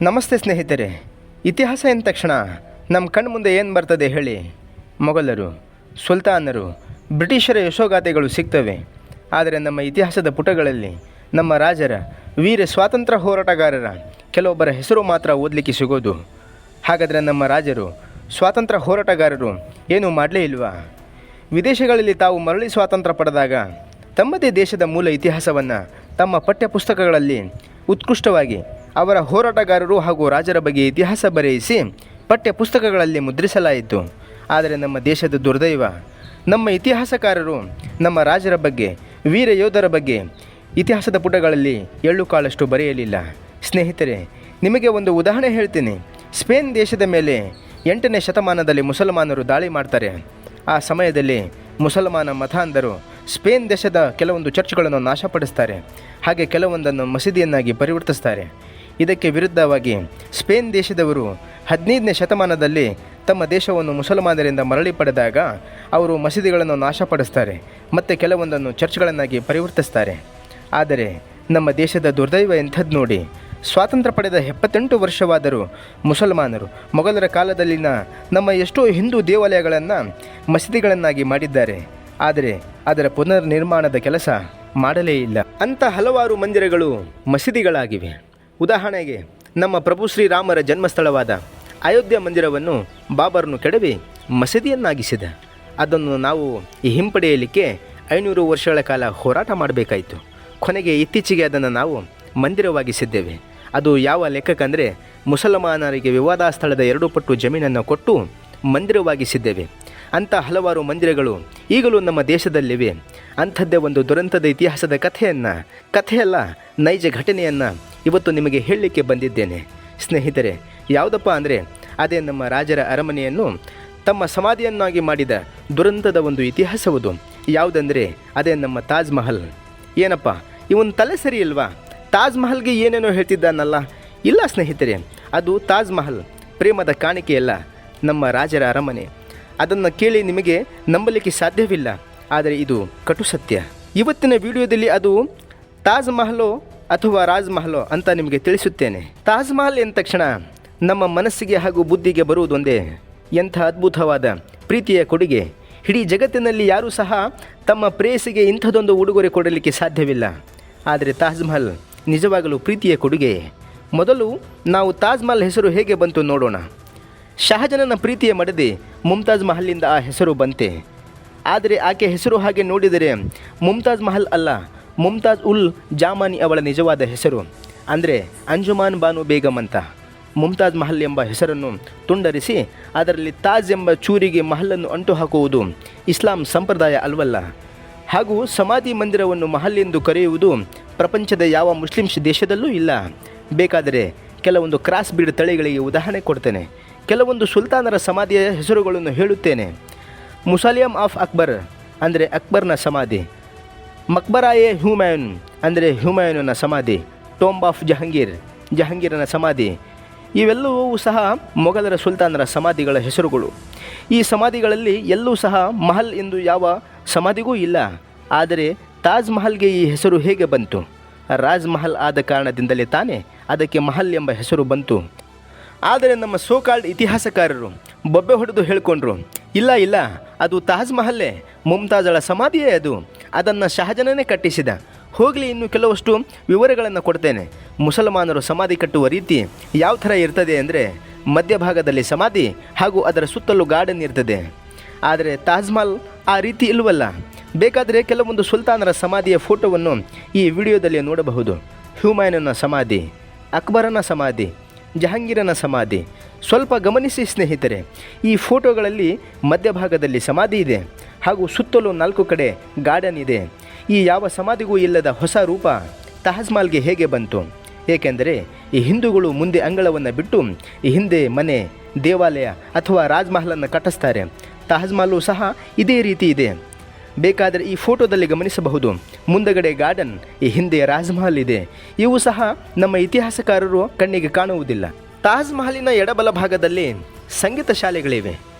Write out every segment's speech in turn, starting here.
ನಮಸ್ತೆ ಸ್ನೇಹಿತರೆ. ಇತಿಹಾಸ ಎಂದ ತಕ್ಷಣ ನಮ್ಮ ಕಣ್ಣು ಮುಂದೆ ಏನು ಬರ್ತದೆ ಹೇಳಿ? ಮೊಘಲರು, ಸುಲ್ತಾನರು, ಬ್ರಿಟಿಷರ ಯಶೋಗಾಥೆಗಳು ಸಿಗ್ತವೆ. ಆದರೆ ನಮ್ಮ ಇತಿಹಾಸದ ಪುಟಗಳಲ್ಲಿ ನಮ್ಮ ರಾಜರ, ವೀರ ಸ್ವಾತಂತ್ರ್ಯ ಹೋರಾಟಗಾರರ ಕೆಲವೊಬ್ಬರ ಹೆಸರು ಮಾತ್ರ ಓದಲಿಕ್ಕೆ ಸಿಗೋದು. ಹಾಗಾದರೆ ನಮ್ಮ ರಾಜರು, ಸ್ವಾತಂತ್ರ್ಯ ಹೋರಾಟಗಾರರು ಏನೂ ಮಾಡಲೇ ಇಲ್ವಾ? ವಿದೇಶಗಳಲ್ಲಿ ತಾವು ಮರಳಿ ಸ್ವಾತಂತ್ರ್ಯ ಪಡೆದಾಗ ತಮ್ಮದೇ ದೇಶದ ಮೂಲ ಇತಿಹಾಸವನ್ನು ತಮ್ಮ ಪಠ್ಯಪುಸ್ತಕಗಳಲ್ಲಿ ಉತ್ಕೃಷ್ಟವಾಗಿ ಅವರ ಹೋರಾಟಗಾರರು ಹಾಗೂ ರಾಜರ ಬಗ್ಗೆ ಇತಿಹಾಸ ಬರೆಯಿಸಿ ಪಠ್ಯಪುಸ್ತಕಗಳಲ್ಲಿ ಮುದ್ರಿಸಲಾಯಿತು. ಆದರೆ ನಮ್ಮ ದೇಶದ ದುರ್ದೈವ, ನಮ್ಮ ಇತಿಹಾಸಕಾರರು ನಮ್ಮ ರಾಜರ ಬಗ್ಗೆ, ವೀರ ಯೋಧರ ಬಗ್ಗೆ ಇತಿಹಾಸದ ಪುಟಗಳಲ್ಲಿ ಎಳ್ಳು ಕಾಳಷ್ಟು ಬರೆಯಲಿಲ್ಲ. ಸ್ನೇಹಿತರೆ, ನಿಮಗೆ ಒಂದು ಉದಾಹರಣೆ ಹೇಳ್ತೀನಿ. ಸ್ಪೇನ್ ದೇಶದ ಮೇಲೆ 8ನೇ ಶತಮಾನದಲ್ಲಿ ಮುಸಲ್ಮಾನರು ದಾಳಿ ಮಾಡ್ತಾರೆ. ಆ ಸಮಯದಲ್ಲಿ ಮುಸಲ್ಮಾನ ಮತಾಂಧರು ಸ್ಪೇನ್ ದೇಶದ ಕೆಲವೊಂದು ಚರ್ಚ್ಗಳನ್ನು ನಾಶಪಡಿಸ್ತಾರೆ. ಹಾಗೆ ಕೆಲವೊಂದನ್ನು ಮಸೀದಿಯನ್ನಾಗಿ ಪರಿವರ್ತಿಸ್ತಾರೆ. ಇದಕ್ಕೆ ವಿರುದ್ಧವಾಗಿ ಸ್ಪೇನ್ ದೇಶದವರು 15ನೇ ಶತಮಾನದಲ್ಲಿ ತಮ್ಮ ದೇಶವನ್ನು ಮುಸಲ್ಮಾನರಿಂದ ಮರಳಿ ಪಡೆದಾಗ ಅವರು ಮಸೀದಿಗಳನ್ನು ನಾಶಪಡಿಸ್ತಾರೆ ಮತ್ತು ಕೆಲವೊಂದನ್ನು ಚರ್ಚ್ಗಳನ್ನಾಗಿ ಪರಿವರ್ತಿಸ್ತಾರೆ. ಆದರೆ ನಮ್ಮ ದೇಶದ ದುರ್ದೈವ ಎಂಥದ್ದು ನೋಡಿ. ಸ್ವಾತಂತ್ರ್ಯ ಪಡೆದ 78 ವರ್ಷವಾದರೂ ಮುಸಲ್ಮಾನರು ಮೊಘಲರ ಕಾಲದಲ್ಲಿನ ನಮ್ಮ ಎಷ್ಟೋ ಹಿಂದೂ ದೇವಾಲಯಗಳನ್ನು ಮಸೀದಿಗಳನ್ನಾಗಿ ಮಾಡಿದ್ದಾರೆ. ಆದರೆ ಅದರ ಪುನರ್ ನಿರ್ಮಾಣದ ಕೆಲಸ ಮಾಡಲೇ ಇಲ್ಲ. ಅಂಥ ಹಲವಾರು ಮಂದಿರಗಳು ಮಸೀದಿಗಳಾಗಿವೆ. ಉದಾಹರಣೆಗೆ ನಮ್ಮ ಪ್ರಭು ಶ್ರೀರಾಮರ ಜನ್ಮಸ್ಥಳವಾದ ಅಯೋಧ್ಯ ಮಂದಿರವನ್ನು ಬಾಬರನು ಕೆಡವಿ ಮಸೀದಿಯನ್ನಾಗಿಸಿದ. ಅದನ್ನು ನಾವು ಹಿಂಪಡೆಯಲಿಕ್ಕೆ 500 ವರ್ಷಗಳ ಕಾಲ ಹೋರಾಟ ಮಾಡಬೇಕಾಯಿತು. ಕೊನೆಗೆ ಇತ್ತೀಚೆಗೆ ಅದನ್ನು ನಾವು ಮಂದಿರವಾಗಿಸಿದ್ದೇವೆ. ಅದು ಯಾವ ಲೆಕ್ಕಕ್ಕಂದರೆ ಮುಸಲ್ಮಾನರಿಗೆ ವಿವಾದಾಸ್ಥಳದ 2 ಪಟ್ಟು ಜಮೀನನ್ನು ಕೊಟ್ಟು ಮಂದಿರವಾಗಿಸಿದ್ದೇವೆ. ಅಂಥ ಹಲವಾರು ಮಂದಿರಗಳು ಈಗಲೂ ನಮ್ಮ ದೇಶದಲ್ಲಿವೆ. ಅಂಥದ್ದೇ ಒಂದು ದುರಂತದ ಇತಿಹಾಸದ ಕಥೆಯಲ್ಲ, ನೈಜ ಘಟನೆಯನ್ನು ಇವತ್ತು ನಿಮಗೆ ಹೇಳಲಿಕ್ಕೆ ಬಂದಿದ್ದೇನೆ. ಸ್ನೇಹಿತರೆ, ಯಾವುದಪ್ಪ ಅಂದರೆ ಅದೇ ನಮ್ಮ ರಾಜರ ಅರಮನೆಯನ್ನು ತಮ್ಮ ಸಮಾಧಿಯನ್ನಾಗಿ ಮಾಡಿದ ದುರಂತದ ಒಂದು ಇತಿಹಾಸವುದು. ಯಾವುದಂದರೆ ಅದೇ ನಮ್ಮ ತಾಜ್ ಮಹಲ್. ಏನಪ್ಪ ಇವನು ತಲೆ ಸರಿ ಇಲ್ವಾ? ತಾಜ್ ಮಹಲ್ಗೆ ಏನೇನೋ ಹೇಳ್ತಿದ್ದಾನಲ್ಲ? ಇಲ್ಲ ಸ್ನೇಹಿತರೆ, ಅದು ತಾಜ್ ಮಹಲ್ ಪ್ರೇಮದ ಕಾಣಿಕೆಯಲ್ಲ, ನಮ್ಮ ರಾಜರ ಅರಮನೆ. ಅದನ್ನು ಕೇಳಿ ನಿಮಗೆ ನಂಬಲಿಕ್ಕೆ ಸಾಧ್ಯವಿಲ್ಲ, ಆದರೆ ಇದು ಕಟು ಸತ್ಯ. ಇವತ್ತಿನ ವಿಡಿಯೋದಲ್ಲಿ ಅದು ತಾಜ್ ಮಹಲೋ ಅಥವಾ ರಾಜ್ ಮಹಲೋ ಅಂತ ನಿಮಗೆ ತಿಳಿಸುತ್ತೇನೆ. ತಾಜ್ ಮಹಲ್ ಎಂದ ತಕ್ಷಣ ನಮ್ಮ ಮನಸ್ಸಿಗೆ ಹಾಗೂ ಬುದ್ಧಿಗೆ ಬರುವುದೊಂದೇ, ಎಂಥ ಅದ್ಭುತವಾದ ಪ್ರೀತಿಯ ಕೊಡುಗೆ. ಇಡೀ ಜಗತ್ತಿನಲ್ಲಿ ಯಾರೂ ಸಹ ತಮ್ಮ ಪ್ರೇಯಸಿಗೆ ಇಂಥದೊಂದು ಉಡುಗೊರೆ ಕೊಡಲಿಕ್ಕೆ ಸಾಧ್ಯವಿಲ್ಲ. ಆದರೆ ತಾಜ್ ಮಹಲ್ ನಿಜವಾಗಲೂ ಪ್ರೀತಿಯ ಕೊಡುಗೆ. ಮೊದಲು ನಾವು ತಾಜ್ ಮಹಲ್ ಹೆಸರು ಹೇಗೆ ಬಂತು ನೋಡೋಣ. ಶಹಜಾನನ ಪ್ರೀತಿಯ ಮಡದಿ ಮುಮ್ತಾಜ್ ಮಹಲಿಂದ ಆ ಹೆಸರು ಬಂತೆ. ಆದರೆ ಆಕೆ ಹೆಸರು ಹಾಗೆ ನೋಡಿದರೆ ಮುಮ್ತಾಜ್ ಮಹಲ್ ಅಲ್ಲ, ಮುಮ್ತಾಜ್ ಉಲ್ ಜಾಮಾನಿ ಅವಳ ನಿಜವಾದ ಹೆಸರು. ಅಂದರೆ ಅಂಜುಮಾನ್ ಬಾನು ಬೇಗಂ ಅಂತ. ಮುಮ್ತಾಜ್ ಮಹಲ್ ಎಂಬ ಹೆಸರನ್ನು ತುಂಡರಿಸಿ ಅದರಲ್ಲಿ ತಾಜ್ ಎಂಬ ಚೂರಿಗೆ ಮಹಲನ್ನು ಅಂಟು ಹಾಕುವುದು ಇಸ್ಲಾಂ ಸಂಪ್ರದಾಯ ಅಲ್ವಲ್ಲ. ಹಾಗೂ ಸಮಾಧಿ ಮಂದಿರವನ್ನು ಮಹಲ್ ಎಂದು ಕರೆಯುವುದು ಪ್ರಪಂಚದ ಯಾವ ಮುಸ್ಲಿಮ್ಸ್ ದೇಶದಲ್ಲೂ ಇಲ್ಲ. ಬೇಕಾದರೆ ಕೆಲವೊಂದು ಕ್ರಾಸ್ ಬೀಡ್ ತಳಿಗಳಿಗೆ ಉದಾಹರಣೆ ಕೊಡ್ತೇನೆ. ಕೆಲವೊಂದು ಸುಲ್ತಾನರ ಸಮಾಧಿಯ ಹೆಸರುಗಳನ್ನು ಹೇಳುತ್ತೇನೆ. ಮುಸಾಲಿಯಂ ಆಫ್ ಅಕ್ಬರ್ ಅಂದರೆ ಅಕ್ಬರ್ನ ಸಮಾಧಿ, ಮಕ್ಬರಾಯೆ ಹ್ಯೂಮಾಯೂನ್ ಅಂದರೆ ಹ್ಯೂಮಾಯೂನನ ಸಮಾಧಿ, ಟೋಂಬ್ ಆಫ್ ಜಹಂಗೀರ್ ಜಹಂಗೀರನ ಸಮಾಧಿ. ಇವೆಲ್ಲವೂ ಸಹ ಮೊಘಲರ ಸುಲ್ತಾನರ ಸಮಾಧಿಗಳ ಹೆಸರುಗಳು. ಈ ಸಮಾಧಿಗಳಲ್ಲಿ ಎಲ್ಲೂ ಸಹ ಮಹಲ್ ಎಂದು ಯಾವ ಸಮಾಧಿಗೂ ಇಲ್ಲ. ಆದರೆ ತಾಜ್ ಮಹಲ್ಗೆ ಈ ಹೆಸರು ಹೇಗೆ ಬಂತು? ರಾಜ್ ಮಹಲ್ ಆದ ಕಾರಣದಿಂದಲೇ ತಾನೇ ಅದಕ್ಕೆ ಮಹಲ್ ಎಂಬ ಹೆಸರು ಬಂತು. ಆದರೆ ನಮ್ಮ ಸೋಕಾಲ್ಡ್ ಇತಿಹಾಸಕಾರರು ಬೊಬ್ಬೆ ಹೊಡೆದು ಹೇಳಿಕೊಂಡ್ರು, ಇಲ್ಲ ಅದು ತಾಜ್ ಮಹಲ್ಲೇ, ಮುಮ್ತಾಜಳ ಸಮಾಧಿಯೇ ಅದು, ಅದನ್ನು ಶಹಜಾನನೇ ಕಟ್ಟಿಸಿದ. ಹೋಗಲಿ, ಇನ್ನು ಕೆಲವಷ್ಟು ವಿವರಗಳನ್ನು ಕೊಡ್ತೇನೆ. ಮುಸಲ್ಮಾನರು ಸಮಾಧಿ ಕಟ್ಟುವ ರೀತಿ ಯಾವ ಥರ ಇರ್ತದೆ ಅಂದರೆ ಮಧ್ಯಭಾಗದಲ್ಲಿ ಸಮಾಧಿ ಹಾಗೂ ಅದರ ಸುತ್ತಲೂ ಗಾರ್ಡನ್ ಇರ್ತದೆ. ಆದರೆ ತಾಜ್ ಮಹಲ್ ಆ ರೀತಿ ಇಲ್ವಲ್ಲ. ಬೇಕಾದರೆ ಕೆಲವೊಂದು ಸುಲ್ತಾನರ ಸಮಾಧಿಯ ಫೋಟೋವನ್ನು ಈ ವಿಡಿಯೋದಲ್ಲಿ ನೋಡಬಹುದು. ಹ್ಯೂಮಾಯೂನನ ಸಮಾಧಿ, ಅಕ್ಬರನ ಸಮಾಧಿ, ಜಹಂಗೀರನ ಸಮಾಧಿ. ಸ್ವಲ್ಪ ಗಮನಿಸಿ ಸ್ನೇಹಿತರೆ, ಈ ಫೋಟೋಗಳಲ್ಲಿ ಮಧ್ಯಭಾಗದಲ್ಲಿ ಸಮಾಧಿ ಇದೆ ಹಾಗೂ ಸುತ್ತಲೂ 4 ಕಡೆ ಗಾರ್ಡನ್ ಇದೆ. ಈ ಯಾವ ಸಮಾಧಿಗೂ ಇಲ್ಲದ ಹೊಸ ರೂಪ ತಾಜ್ ಮಹಲ್ಗೆ ಹೇಗೆ ಬಂತು? ಏಕೆಂದರೆ ಈ ಹಿಂದೂಗಳು ಮುಂದೆ ಅಂಗಳವನ್ನು ಬಿಟ್ಟು ಈ ಹಿಂದೆ ಮನೆ, ದೇವಾಲಯ ಅಥವಾ ರಾಜ್ ಮಹಲನ್ನು ಕಟ್ಟಿಸ್ತಾರೆ. ತಾಜ್ ಮಹಲು ಸಹ ಇದೇ ರೀತಿ ಇದೆ. ಬೇಕಾದರೆ ಈ ಫೋಟೋದಲ್ಲಿ ಗಮನಿಸಬಹುದು, ಮುಂದಗಡೆ ಗಾರ್ಡನ್, ಈ ಹಿಂದೆ ರಾಜ್ ಮಹಲ್ ಇದೆ. ಇವು ಸಹ ನಮ್ಮ ಇತಿಹಾಸಕಾರರು ಕಣ್ಣಿಗೆ ಕಾಣುವುದಿಲ್ಲ. ತಾಜ್ ಮಹಲಿನ ಎಡಬಲ ಭಾಗದಲ್ಲಿ ಸಂಗೀತ ಶಾಲೆಗಳಿವೆ.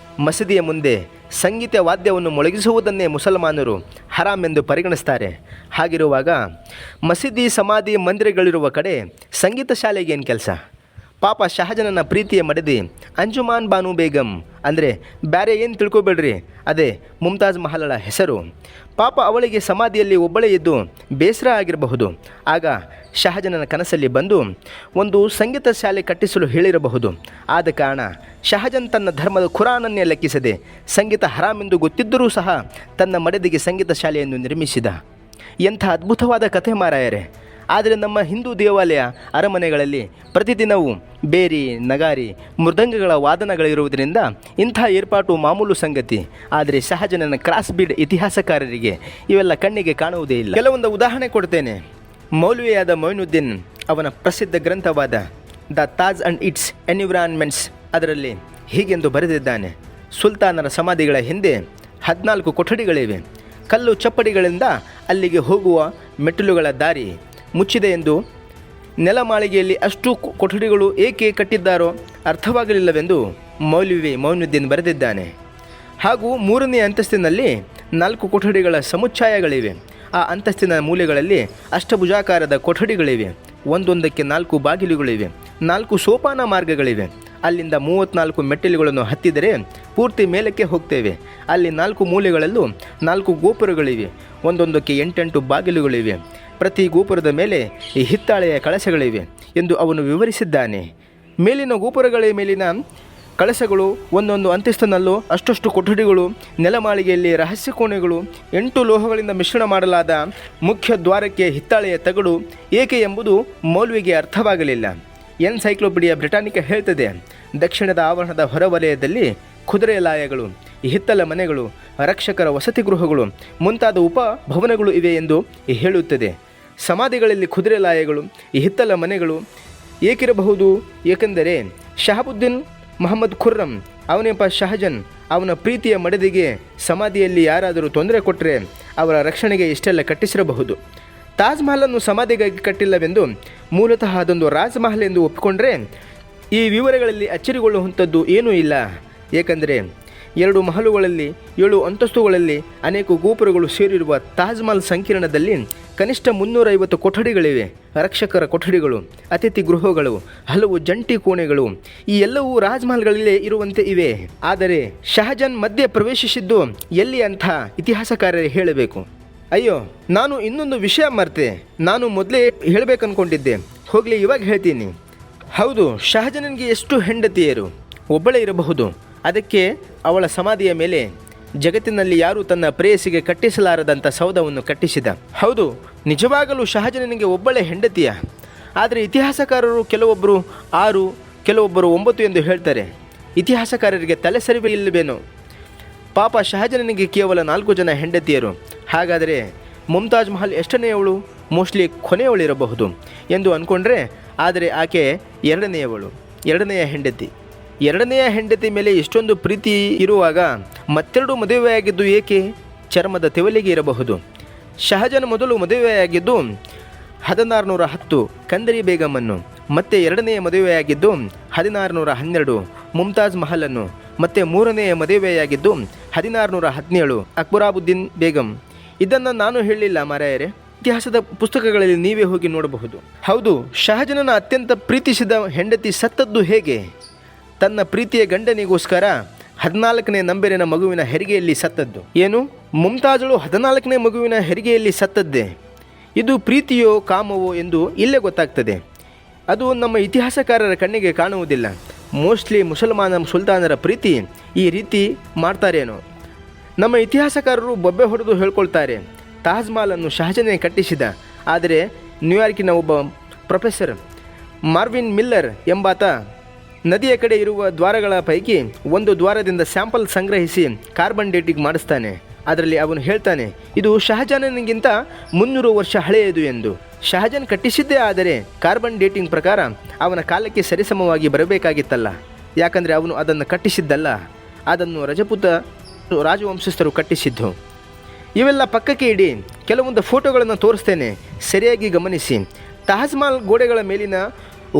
ಮಸೀದಿಯ ಮುಂದೆ ಸಂಗೀತ ವಾದ್ಯವನ್ನು ಮೊಳಗಿಸುವುದನ್ನೇ ಮುಸಲ್ಮಾನರು ಹರಾಮ್ ಎಂದು ಪರಿಗಣಿಸ್ತಾರೆ. ಹಾಗಿರುವಾಗ ಮಸೀದಿ, ಸಮಾಧಿ, ಮಂದಿರಗಳಿರುವ ಕಡೆ ಸಂಗೀತ ಶಾಲೆಗೆ ಏನು ಕೆಲಸ? ಪಾಪ ಶಹಜನನ ಪ್ರೀತಿಯ ಮಡದಿ ಅಂಜುಮಾನ್ ಬಾನು ಬೇಗಂ ಅಂದರೆ ಬೇರೆ ಏನು ತಿಳ್ಕೊಬೇಡ್ರಿ, ಅದೇ ಮುಮ್ತಾಜ್ ಮಹಲಳ ಹೆಸರು. ಪಾಪ ಅವಳಿಗೆ ಸಮಾಧಿಯಲ್ಲಿ ಒಬ್ಬಳೇ ಇದ್ದು ಬೇಸರ ಆಗಿರಬಹುದು. ಆಗ ಶಹಜನನ ಕನಸಲ್ಲಿ ಬಂದು ಒಂದು ಸಂಗೀತ ಶಾಲೆ ಕಟ್ಟಿಸಲು ಹೇಳಿರಬಹುದು. ಆದ ಕಾರಣ ಶಹಜನ್ ತನ್ನ ಧರ್ಮದ ಖುರಾನನ್ನೇ ಲೆಕ್ಕಿಸದೆ ಸಂಗೀತ ಹರಾಮೆಂದು ಗೊತ್ತಿದ್ದರೂ ಸಹ ತನ್ನ ಮಡದಿಗೆ ಸಂಗೀತ ಶಾಲೆಯನ್ನು ನಿರ್ಮಿಸಿದ. ಎಂಥ ಅದ್ಭುತವಾದ ಕಥೆ ಮಾರಾಯರೆ. ಆದರೆ ನಮ್ಮ ಹಿಂದೂ ದೇವಾಲಯ ಅರಮನೆಗಳಲ್ಲಿ ಪ್ರತಿದಿನವೂ ಬೇರಿ, ನಗಾರಿ, ಮೃದಂಗಗಳ ವಾದನಗಳಿರುವುದರಿಂದ ಇಂಥ ಏರ್ಪಾಟು ಮಾಮೂಲು ಸಂಗತಿ. ಆದರೆ ಶಹಜನನ ಕ್ರಾಸ್ ಬೀಡ್ ಇತಿಹಾಸಕಾರರಿಗೆ ಇವೆಲ್ಲ ಕಣ್ಣಿಗೆ ಕಾಣುವುದೇ ಇಲ್ಲ. ಕೆಲವೊಂದು ಉದಾಹರಣೆ ಕೊಡ್ತೇನೆ. ಮೌಲ್ವಿಯಾದ ಮೊಯ್ನುದ್ದೀನ್ ಅವನ ಪ್ರಸಿದ್ಧ ಗ್ರಂಥವಾದ the Taj and its environments ಅದರಲ್ಲಿ ಹೀಗೆಂದು ಬರೆದಿದ್ದಾನೆ: ಸುಲ್ತಾನರ ಸಮಾಧಿಗಳ ಹಿಂದೆ 14 ಕೊಠಡಿಗಳಿವೆ. ಕಲ್ಲು ಚಪ್ಪಡಿಗಳಿಂದ ಅಲ್ಲಿಗೆ ಹೋಗುವ ಮೆಟ್ಟಿಲುಗಳ ದಾರಿ ಮುಚ್ಚಿದೆ ಎಂದು. ನೆಲಮಾಳಿಗೆಯಲ್ಲಿ ಅಷ್ಟು ಕೊಠಡಿಗಳು ಏಕೆ ಕಟ್ಟಿದ್ದಾರೋ ಅರ್ಥವಾಗಲಿಲ್ಲವೆಂದು ಮೌಲ್ವಿ ಮೊಯ್ನುದ್ದೀನ್ ಬರೆದಿದ್ದಾನೆ. ಹಾಗೂ 3ನೇ ಅಂತಸ್ತಿನಲ್ಲಿ 4 ಕೊಠಡಿಗಳ ಸಮುಚ್ಛಾಯಗಳಿವೆ. ಆ ಅಂತಸ್ತಿನ ಮೂಲೆಗಳಲ್ಲಿ ಅಷ್ಟಭುಜಾಕಾರದ ಕೊಠಡಿಗಳಿವೆ. ಒಂದೊಂದಕ್ಕೆ 4 ಬಾಗಿಲುಗಳಿವೆ. 4 ಸೋಪಾನ ಮಾರ್ಗಗಳಿವೆ. ಅಲ್ಲಿಂದ 34 ಮೆಟ್ಟಿಲುಗಳನ್ನು ಹತ್ತಿದರೆ ಪೂರ್ತಿ ಮೇಲಕ್ಕೆ ಹೋಗ್ತೇವೆ. ಅಲ್ಲಿ 4 ಮೂಲೆಗಳಲ್ಲೂ 4 ಗೋಪುರಗಳಿವೆ. ಒಂದೊಂದಕ್ಕೆ 8 ಬಾಗಿಲುಗಳಿವೆ. ಪ್ರತಿ ಗೋಪುರದ ಮೇಲೆ ಈ ಹಿತ್ತಾಳೆಯ ಕಳಶಗಳಿವೆ ಎಂದು ಅವನು ವಿವರಿಸಿದ್ದಾನೆ. ಮೇಲಿನ ಗೋಪುರಗಳ ಮೇಲಿನ ಕಳಶಗಳು, ಒಂದೊಂದು ಅಂತಸ್ತಿನಲ್ಲೂ ಅಷ್ಟಷ್ಟು ಕೊಠಡಿಗಳು, ನೆಲಮಾಳಿಗೆಯಲ್ಲಿ ರಹಸ್ಯ ಕೋಣೆಗಳು, 8 ಲೋಹಗಳಿಂದ ಮಿಶ್ರಣ ಮಾಡಲಾದ ಮುಖ್ಯ ದ್ವಾರಕ್ಕೆ ಹಿತ್ತಾಳೆಯ ತಗಡು ಏಕೆ ಎಂಬುದು ಮೌಲ್ವಿಗೆ ಅರ್ಥವಾಗಲಿಲ್ಲ. ಎನ್ಸೈಕ್ಲೋಪೀಡಿಯಾ ಬ್ರಿಟಾನಿಕಾ ಹೇಳ್ತದೆ, ದಕ್ಷಿಣದ ಆವರಣದ ಹೊರವಲಯದಲ್ಲಿ ಕುದುರೆ ಲಾಯಗಳು, ಹಿತ್ತಲ ಮನೆಗಳು, ರಕ್ಷಕರ ವಸತಿ ಗೃಹಗಳು ಮುಂತಾದ ಉಪಭವನಗಳು ಇವೆ ಎಂದು ಹೇಳುತ್ತದೆ. ಸಮಾಧಿಗಳಲ್ಲಿ ಕುದುರೆ ಲಾಯಗಳು, ಹಿತ್ತಲ ಮನೆಗಳು ಏಕಿರಬಹುದು? ಏಕೆಂದರೆ ಶಹಾಬುದ್ದೀನ್ ಮೊಹಮ್ಮದ್ ಖುರ್ರಂ, ಅವನೆಂಬ ಶಹಜನ್, ಅವನ ಪ್ರೀತಿಯ ಮಡದಿಗೆ ಸಮಾಧಿಯಲ್ಲಿ ಯಾರಾದರೂ ತೊಂದರೆ ಕೊಟ್ಟರೆ ಅವರ ರಕ್ಷಣೆಗೆ ಇಷ್ಟೆಲ್ಲ ಕಟ್ಟಿಸಿರಬಹುದು. ತಾಜ್ ಮಹಲನ್ನು ಸಮಾಧಿಗಾಗಿ ಕಟ್ಟಿಲ್ಲವೆಂದು, ಮೂಲತಃ ಅದೊಂದು ರಾಜ್ ಮಹಲ್ ಎಂದು ಒಪ್ಪಿಕೊಂಡ್ರೆ ಈ ವಿವರಗಳಲ್ಲಿ ಅಚ್ಚರಿಗೊಳ್ಳುವಂಥದ್ದು ಏನೂ ಇಲ್ಲ. ಏಕೆಂದರೆ 2 ಮಹಲುಗಳಲ್ಲಿ 7 ಅಂತಸ್ತುಗಳಲ್ಲಿ ಅನೇಕ ಗೋಪುರಗಳು ಸೇರಿರುವ ತಾಜ್ ಮಹಲ್ ಸಂಕೀರ್ಣದಲ್ಲಿ ಕನಿಷ್ಠ 350 ಕೊಠಡಿಗಳಿವೆ. ರಕ್ಷಕರ ಕೊಠಡಿಗಳು, ಅತಿಥಿ ಗೃಹಗಳು, ಹಲವು ಜಂಟಿ ಕೋಣೆಗಳು ಈ ಎಲ್ಲವೂ ರಾಜ್ ಮಹಲ್ಗಳಲ್ಲೇ ಇರುವಂತೆ ಇವೆ. ಆದರೆ ಶಹಜಾನ್ ಮಧ್ಯೆ ಪ್ರವೇಶಿಸಿದ್ದು ಎಲ್ಲಿ ಅಂತ ಇತಿಹಾಸಕಾರರೇ ಹೇಳಬೇಕು. ಅಯ್ಯೋ, ನಾನು ಇನ್ನೊಂದು ವಿಷಯ ಮರ್ತೆ. ನಾನು ಮೊದಲೇ ಹೇಳಬೇಕನ್ಕೊಂಡಿದ್ದೆ. ಹೋಗಲಿ, ಇವಾಗ ಹೇಳ್ತೀನಿ. ಹೌದು, ಶಹಜಾನನಿಗೆ ಎಷ್ಟು ಹೆಂಡತಿಯರು? ಒಬ್ಬಳೇ ಇರಬಹುದು. ಅದಕ್ಕೆ ಅವಳ ಸಮಾಧಿಯ ಮೇಲೆ ಜಗತ್ತಿನಲ್ಲಿ ಯಾರೂ ತನ್ನ ಪ್ರೇಯಸಿಗೆ ಕಟ್ಟಿಸಲಾರದಂಥ ಸೌಧವನ್ನು ಕಟ್ಟಿಸಿದ. ಹೌದು, ನಿಜವಾಗಲೂ ಶಹಜಾನನಿಗೆ ಒಬ್ಬಳೇ ಹೆಂಡತಿಯ? ಆದರೆ ಇತಿಹಾಸಕಾರರು ಕೆಲವೊಬ್ಬರು 6, ಕೆಲವೊಬ್ಬರು 9 ಎಂದು ಹೇಳ್ತಾರೆ. ಇತಿಹಾಸಕಾರರಿಗೆ ತಲೆ ಸರಿವೆ ಇಲ್ಲವೇನೋ? ಪಾಪ ಶಹಜಾನನಿಗೆ ಕೇವಲ 4 ಜನ ಹೆಂಡತಿಯರು. ಹಾಗಾದರೆ ಮುಮ್ತಾಜ್ ಮಹಲ್ ಎಷ್ಟನೆಯವಳು? ಮೋಸ್ಟ್ಲಿ ಕೊನೆಯವಳಿರಬಹುದು ಎಂದು ಅಂದ್ಕೊಂಡ್ರೆ, ಆದರೆ ಆಕೆ ಎರಡನೆಯ ಹೆಂಡತಿ. ಎರಡನೆಯ ಹೆಂಡತಿ ಮೇಲೆ ಇಷ್ಟೊಂದು ಪ್ರೀತಿ ಇರುವಾಗ ಮತ್ತೆರಡು ಮದುವೆಯಾಗಿದ್ದು ಏಕೆ? ಚರ್ಮದ ತೆವಲಿಗೆ ಇರಬಹುದು. ಶಹಜಾನ್ ಮೊದಲು ಮದುವೆಯಾಗಿದ್ದು 1610 ಕಂದರಿ ಬೇಗಮನ್ನು, ಮತ್ತೆ ಎರಡನೆಯ ಮದುವೆಯಾಗಿದ್ದು 1612 ಮುಮ್ತಾಜ್ ಮಹಲನ್ನು, ಮತ್ತು ಮೂರನೆಯ ಮದುವೆಯಾಗಿದ್ದು 1617 ಅಕ್ಬರಾಬುದ್ದೀನ್ ಬೇಗಂ. ಇದನ್ನು ನಾನು ಹೇಳಲಿಲ್ಲ ಮಾರಾಯರೆ, ಇತಿಹಾಸದ ಪುಸ್ತಕಗಳಲ್ಲಿ ನೀವೇ ಹೋಗಿ ನೋಡಬಹುದು. ಹೌದು, ಶಹಜಾನನ ಅತ್ಯಂತ ಪ್ರೀತಿಸಿದ ಹೆಂಡತಿ ಸತ್ತದ್ದು ಹೇಗೆ? ತನ್ನ ಪ್ರೀತಿಯ ಗಂಡನಿಗೋಸ್ಕರ 14ನೇ ನಂಬರಿನ ಮಗುವಿನ ಹೆರಿಗೆಯಲ್ಲಿ ಸತ್ತದ್ದು. ಏನು, ಮುಮ್ತಾಜಳು 14ನೇ ಮಗುವಿನ ಹೆರಿಗೆಯಲ್ಲಿ ಸತ್ತದ್ದೇ? ಇದು ಪ್ರೀತಿಯೋ ಕಾಮವೋ ಎಂದು ಇಲ್ಲೇ ಗೊತ್ತಾಗ್ತದೆ. ಅದು ನಮ್ಮ ಇತಿಹಾಸಕಾರರ ಕಣ್ಣಿಗೆ ಕಾಣುವುದಿಲ್ಲ. ಮೋಸ್ಟ್ಲಿ ಮುಸಲ್ಮಾನ ಸುಲ್ತಾನರ ಪ್ರೀತಿ ಈ ರೀತಿ ಮಾಡ್ತಾರೇನೋ. ನಮ್ಮ ಇತಿಹಾಸಕಾರರು ಬೊಬ್ಬೆ ಹೊಡೆದು ಹೇಳ್ಕೊಳ್ತಾರೆ, ತಾಜ್ ಮಹಲನ್ನು ಶಹಜಾನೇ ಕಟ್ಟಿಸಿದ. ಆದರೆ ನ್ಯೂಯಾರ್ಕಿನ ಒಬ್ಬ ಪ್ರೊಫೆಸರ್ ಮಾರ್ವಿನ್ ಮಿಲ್ಲರ್ ಎಂಬಾತ ನದಿಯ ಕಡೆ ಇರುವ ದ್ವಾರಗಳ ಪೈಕಿ ಒಂದು ದ್ವಾರದಿಂದ ಸ್ಯಾಂಪಲ್ ಸಂಗ್ರಹಿಸಿ ಕಾರ್ಬನ್ ಡೇಟಿಂಗ್ ಮಾಡಿಸ್ತಾನೆ. ಅದರಲ್ಲಿ ಅವನು ಹೇಳ್ತಾನೆ, ಇದು ಶಹಜಾನನಿಗಿಂತ 300 ವರ್ಷ ಹಳೆಯದು ಎಂದು. ಶಹಜಾನ್ ಕಟ್ಟಿಸಿದ್ದೇ ಆದರೆ ಕಾರ್ಬನ್ ಡೇಟಿಂಗ್ ಪ್ರಕಾರ ಅವನ ಕಾಲಕ್ಕೆ ಸರಿಸಮವಾಗಿ ಬರಬೇಕಾಗಿತ್ತಲ್ಲ. ಯಾಕಂದರೆ ಅವನು ಅದನ್ನು ಕಟ್ಟಿಸಿದ್ದಲ್ಲ, ಅದನ್ನು ರಜಪೂತ ರಾಜವಂಶಸ್ಥರು ಕಟ್ಟಿಸಿದ್ದು. ಇವೆಲ್ಲ ಪಕ್ಕಕ್ಕೆ ಇಡಿ, ಕೆಲವೊಂದು ಫೋಟೋಗಳನ್ನು ತೋರಿಸ್ತೇನೆ, ಸರಿಯಾಗಿ ಗಮನಿಸಿ. ತಾಜ್ ಮಹಲ್ ಗೋಡೆಗಳ ಮೇಲಿನ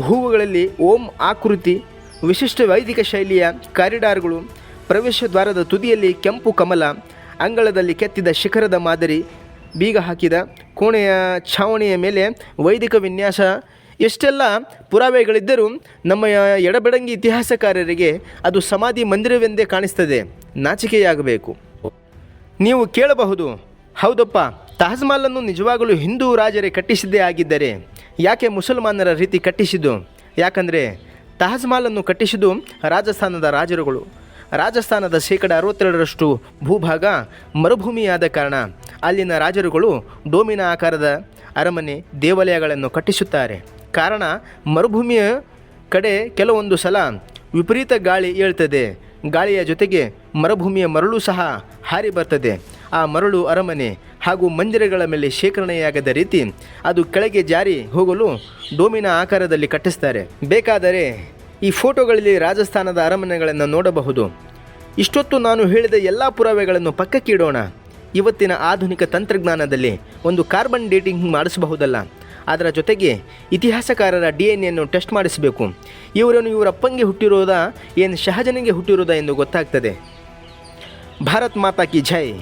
ಹೂವುಗಳಲ್ಲಿ ಓಂ ಆಕೃತಿ, ವಿಶಿಷ್ಟ ವೈದಿಕ ಶೈಲಿಯ ಕಾರಿಡಾರ್ಗಳು, ಪ್ರವೇಶ ದ್ವಾರದ ತುದಿಯಲ್ಲಿ ಕೆಂಪು ಕಮಲ, ಅಂಗಳದಲ್ಲಿ ಕೆತ್ತಿದ ಶಿಖರದ ಮಾದರಿ, ಬೀಗ ಹಾಕಿದ ಕೋಣೆಯ ಛಾವಣಿಯ ಮೇಲೆ ವೈದಿಕ ವಿನ್ಯಾಸ ಎಷ್ಟೆಲ್ಲ ಪುರಾವೆಗಳಿದ್ದರೂ ನಮ್ಮ ಎಡಬೆಡಂಗಿ ಇತಿಹಾಸಕಾರರಿಗೆ ಅದು ಸಮಾಧಿ ಮಂದಿರವೆಂದೇ ಕಾಣಿಸ್ತದೆ. ನಾಚಿಕೆಯಾಗಬೇಕು. ನೀವು ಕೇಳಬಹುದು, ಹೌದಪ್ಪ, ತಾಜ್ ಮಹಲನ್ನು ನಿಜವಾಗಲೂ ಹಿಂದೂ ರಾಜರೇ ಕಟ್ಟಿಸಿದ್ದೇ ಆಗಿದ್ದರೆ ಯಾಕೆ ಮುಸಲ್ಮಾನರ ರೀತಿ ಕಟ್ಟಿಸಿದ್ದು? ಯಾಕಂದರೆ ತಾಜ್ ಮಹಲನ್ನು ಕಟ್ಟಿಸಿದ್ದು ರಾಜಸ್ಥಾನದ ರಾಜರುಗಳು. ರಾಜಸ್ಥಾನದ 62% ಭೂಭಾಗ ಮರುಭೂಮಿಯಾದ ಕಾರಣ ಅಲ್ಲಿನ ರಾಜರುಗಳು ಡೋಮಿನ ಆಕಾರದ ಅರಮನೆ ದೇವಾಲಯಗಳನ್ನು ಕಟ್ಟಿಸುತ್ತಾರೆ. ಕಾರಣ ಮರುಭೂಮಿಯ ಕಡೆ ಕೆಲವೊಂದು ಸಲ ವಿಪರೀತ ಗಾಳಿ ಏಳ್ತದೆ. ಗಾಳಿಯ ಜೊತೆಗೆ ಮರುಭೂಮಿಯ ಮರಳು ಸಹ ಹಾರಿ ಬರ್ತದೆ. ಆ ಮರಳು ಅರಮನೆ ಹಾಗೂ ಮಂದಿರಗಳ ಮೇಲೆ ಶೇಖರಣೆಯಾಗದ ರೀತಿ ಅದು ಕೆಳಗೆ ಜಾರಿ ಹೋಗಲು ಡೋಮಿನ ಆಕಾರದಲ್ಲಿ ಕಟ್ಟಿಸ್ತಾರೆ. ಬೇಕಾದರೆ ಈ ಫೋಟೋಗಳಲ್ಲಿ ರಾಜಸ್ಥಾನದ ಅರಮನೆಗಳನ್ನು ನೋಡಬಹುದು. ಇಷ್ಟೊತ್ತು ನಾನು ಹೇಳಿದ ಎಲ್ಲ ಪುರಾವೆಗಳನ್ನು ಪಕ್ಕಕ್ಕಿಡೋಣ. ಇವತ್ತಿನ ಆಧುನಿಕ ತಂತ್ರಜ್ಞಾನದಲ್ಲಿ ಒಂದು ಕಾರ್ಬನ್ ಡೇಟಿಂಗ್ ಮಾಡಿಸಬಹುದಲ್ಲ. ಅದರ ಜೊತೆಗೆ ಇತಿಹಾಸಕಾರರ DNA ಟೆಸ್ಟ್ ಮಾಡಿಸಬೇಕು. ಇವರಪ್ಪಂಗೆ ಹುಟ್ಟಿರೋದಾ ಏನು ಶಹಜನಿಗೆ ಹುಟ್ಟಿರೋದಾ ಎಂದು ಗೊತ್ತಾಗ್ತದೆ. ಭಾರತ್ ಮಾತಾ ಕಿ ಜೈ.